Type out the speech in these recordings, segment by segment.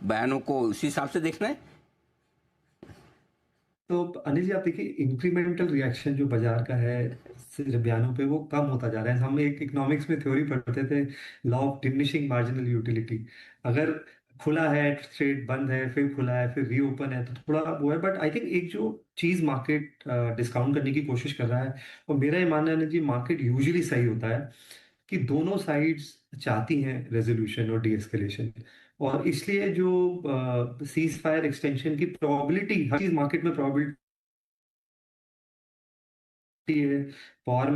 बयानों को उसी हिसाब से देखना है? तो अनिल जी, आप देखिए, इंक्रीमेंटल रिएक्शन जो बाजार का है सिर्फ बयानों पे, वो कम होता जा रहा है। हम एक इकोनॉमिक्स में थ्योरी पढ़ते थे, law of diminishing marginal utility. अगर खुला है, ट्रेड बंद है, फिर खुला है, फिर रीओपन है, तो थोड़ा वो है। बट आई थिंक एक जो चीज मार्केट डिस्काउंट करने की कोशिश कर रहा है, और मेरा ये मानना है ना जी, मार्केट यूजुअली सही होता है कि दोनों साइड्स चाहती हैं रेजोल्यूशन और डी एस्केलेशन। और इसलिए जो सीज फायर एक्सटेंशन की प्रोबेबिलिटी, हर चीज मार्केट में प्रोबेबिलिटी है। वॉर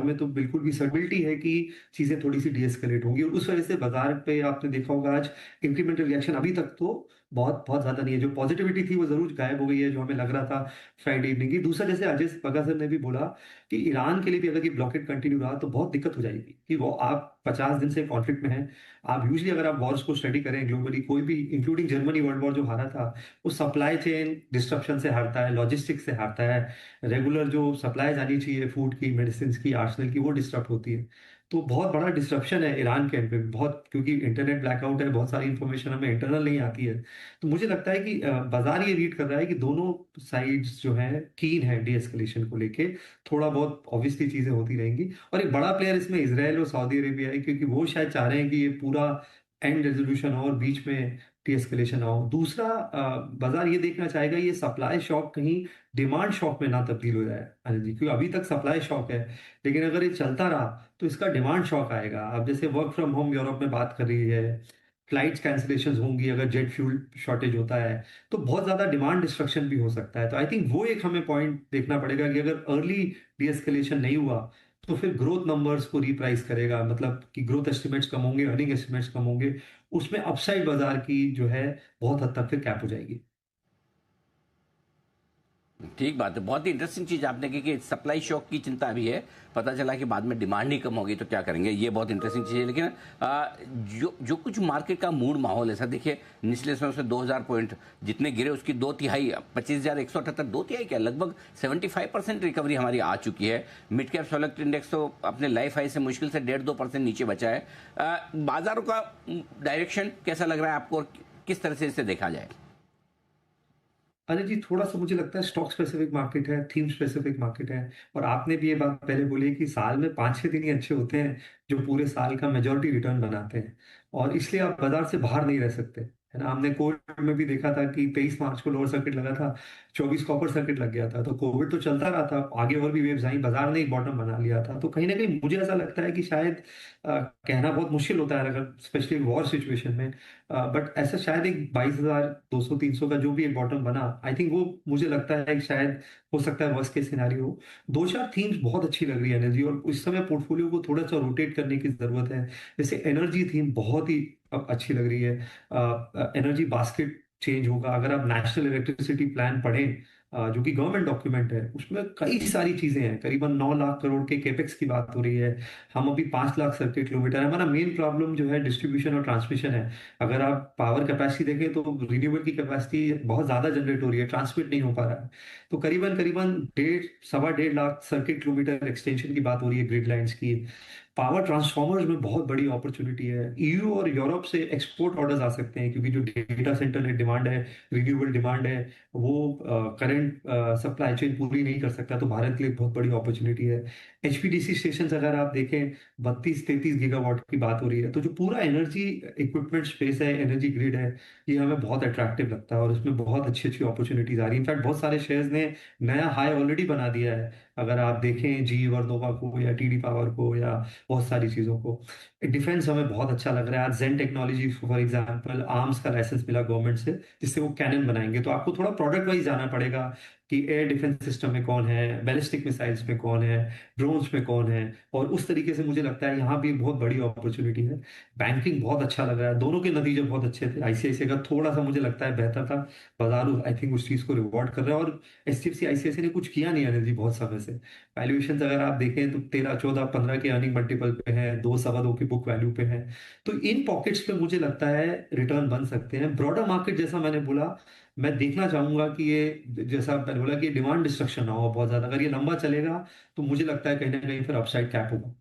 में तो बिल्कुल भी सर्बिलिटी है कि चीजें थोड़ी सी डीएस्केलेट होंगी, और उस वजह से बाजार पे आपने देखा होगा आज इंक्रीमेंटल रिएक्शन अभी तक तो बहुत बहुत ज्यादा नहीं है। जो पॉजिटिविटी थी वो जरूर गायब हो गई है, जो हमें लग रहा था फ्राइडे इवनिंग की। दूसरा, जैसे अजय बगा सर ने भी बोला कि ईरान के लिए भी अगर ये ब्लॉकेट कंटिन्यू रहा तो बहुत दिक्कत हो जाएगी, कि वो आप 50 दिन से कॉन्फ्लिक्ट में हैं। आप यूजली अगर आप वॉर्स को स्टडी करें ग्लोबली, कोई भी इंक्लूडिंग जर्मनी वर्ल्ड वॉर जो हारा था, वो सप्लाई चेन डिस्ट्रप्शन से हारता है, लॉजिस्टिक्स से हारता है। रेगुलर जो सप्लाई जानी चाहिए फूड की, मेडिसिन की, आर्सेनल की, वो डिस्टर्ब होती है। तो बहुत बड़ा डिस्ट्रप्शन है ईरान के एंड पे बहुत, क्योंकि इंटरनेट ब्लैकआउट है, बहुत सारी इंफॉर्मेशन हमें इंटरनल नहीं आती है। तो मुझे लगता है कि बाजार ये रीड कर रहा है कि दोनों साइड्स जो हैं कीन है डी एस्केलेशन को लेके। थोड़ा बहुत ऑब्वियसली चीजें होती रहेंगी, और एक बड़ा प्लेयर इसमें इसराइल और सऊदी अरेबिया है, क्योंकि वो शायद चाह रहे हैं कि ये पूरा एंड रेजोल्यूशन हो और बीच में डी एस्केलेशन हो। दूसरा, बाजार ये देखना चाहेगा ये सप्लाई शॉक कहीं डिमांड शॉक में ना तब्दील हो जाए अनिल जी, क्योंकि अभी तक सप्लाई शॉक है, लेकिन अगर ये चलता रहा तो इसका डिमांड शॉक आएगा। अब जैसे वर्क फ्रॉम होम यूरोप में बात कर रही है, फ्लाइट्स कैंसिलेशन होंगी, अगर जेट फ्यूल शॉर्टेज होता है तो बहुत ज्यादा डिमांड डिस्ट्रक्शन भी हो सकता है। तो आई थिंक वो एक हमें पॉइंट देखना पड़ेगा कि अगर अर्ली डी एस्केलेशन नहीं हुआ तो फिर ग्रोथ नंबर्स को रिप्राइस करेगा, मतलब कि ग्रोथ एस्टिमेट्स कम होंगे, अर्निंग एस्टिमेट्स कम होंगे, उसमें अपसाइड बाजार की जो है बहुत हद तक फिर कैप हो जाएगी। ठीक बात है, बहुत ही इंटरेस्टिंग चीज आपने की कि सप्लाई शॉक की चिंता भी है। पता चला कि बाद में डिमांड ही कम होगी तो क्या करेंगे, ये बहुत इंटरेस्टिंग चीज है। लेकिन जो जो कुछ मार्केट का मूड माहौल है सर, देखिए निचले समय से 2000 पॉइंट जितने गिरे उसकी 2/3, 25,178, 2/3 क्या, लगभग 75% रिकवरी हमारी आ चुकी है। मिड कैप सेलेक्ट इंडेक्स तो अपने लाइफ हाई से मुश्किल से 1.5-2% नीचे बचा है। बाजारों का डायरेक्शन कैसा लग रहा है आपको, और किस तरह से इसे देखा जाए? अरे जी, थोड़ा सा मुझे लगता है स्टॉक स्पेसिफिक मार्केट है, थीम स्पेसिफिक मार्केट है। और आपने भी ये बात पहले बोली कि साल में 5-6 दिन ही अच्छे होते हैं जो पूरे साल का मेजॉरिटी रिटर्न बनाते हैं, और इसलिए आप बाजार से बाहर नहीं रह सकते, है ना। हमने कोविड में भी देखा था कि 23 मार्च को लोअर सर्किट लगा था, 24 को अपर सर्किट लग गया था। तो कोविड तो चलता रहा था, आगे और भी वेव्स आई, बाजार ने एक बॉटम बना लिया था। तो कहीं ना कहीं मुझे ऐसा लगता है कि शायद कहना बहुत मुश्किल होता है अगर स्पेशली वॉर सिचुएशन में, बट ऐसा शायद एक 22,200-300 का जो भी एक बॉटम बना, आई थिंक वो मुझे लगता है कि शायद हो सकता है वर्स्ट केस सिनेरियो। दो चार थीम्स बहुत अच्छी लग रही है एनर्जी, और इस समय पोर्टफोलियो को थोड़ा सा रोटेट करने की जरूरत है। जैसे एनर्जी थीम बहुत ही अब अच्छी लग रही है। एनर्जी बास्केट चेंज होगा, अगर आप नेशनल इलेक्ट्रिसिटी प्लान पढ़ें, जो कि गवर्नमेंट डॉक्यूमेंट है, उसमें कई सारी चीजें हैं। करीबन 9 लाख करोड़ के केपेक्स की बात हो रही है। हम अभी 5 लाख सर्किट किलोमीटर है। हमारा मेन प्रॉब्लम जो है डिस्ट्रीब्यूशन और ट्रांसमिशन है। अगर आप पावर कैपेसिटी देखें तो रिन्यूएबल की कैपेसिटी बहुत ज्यादा जनरेट हो रही है, ट्रांसमिट नहीं हो पा रहा है। तो करीबन करीबन 1.5 सवा 1.5 लाख सर्किट किलोमीटर एक्सटेंशन की बात हो रही है ग्रिड लाइंस की। पावर ट्रांसफॉर्मर्स में बहुत बड़ी अपॉर्चुनिटी है। ईयू और यूरोप से एक्सपोर्ट ऑर्डर्स आ सकते हैं, क्योंकि जो डेटा सेंटर ने डिमांड है, रिन्यूएबल डिमांड है, वो करंट सप्लाई चेन पूरी नहीं कर सकता, तो भारत के लिए बहुत बड़ी अपॉर्चुनिटी है। एचपीडीसी स्टेशन अगर आप देखें, 32-33 गीगावाट की बात हो रही है। तो जो पूरा एनर्जी इक्विपमेंट स्पेस है, एनर्जी ग्रिड है, ये हमें बहुत अट्रैक्टिव लगता है, और इसमें बहुत अच्छी अच्छी अपॉर्चुनिटीज आ रही है। इनफैक्ट बहुत सारे शेयर्स ने नया हाई ऑलरेडी बना दिया है। अगर आप देखें जी वर्नोवा को, या टीडी पावर को, या बहुत सारी चीजों को। डिफेंस हमें बहुत अच्छा लग रहा है। आज जेन टेक्नोलॉजी फॉर एग्जांपल, आर्म्स का लाइसेंस मिला गवर्नमेंट से, जिससे वो कैनन बनाएंगे। तो आपको थोड़ा प्रोडक्ट वाइज जाना पड़ेगा कि एयर डिफेंस सिस्टम में कौन है, बैलिस्टिक मिसाइल्स में कौन है, ड्रोन्स में कौन है। और उस तरीके से मुझे लगता है यहाँ भी बहुत बड़ी अपॉर्चुनिटी है। बैंकिंग बहुत अच्छा लग रहा है, दोनों के नतीजे बहुत अच्छे थे। आईसीआईसीआई का थोड़ा सा मुझे लगता है बेहतर था, बाजार आई थिंक उस चीज को रिवॉर्ड कर रहा है। और एचडीएफसी आईसीआईसीआई ने कुछ किया नहीं है जी बहुत समय से। वैल्यूएशन अगर आप देखें तो 13, 14, 15 के अर्निंग मल्टीपल पे है, 2 सवा 2 की बुक वैल्यू पे है। तो इन पॉकेट्स पे मुझे लगता है रिटर्न बन सकते हैं। ब्रॉडर मार्केट जैसा मैंने बोला, मैं देखना चाहूंगा कि ये, जैसा मैंने बोला कि डिमांड डिस्ट्रक्शन ना हो बहुत ज्यादा। अगर ये लंबा चलेगा तो मुझे लगता है कहीं ना कहीं फिर अपसाइड कैप होगा।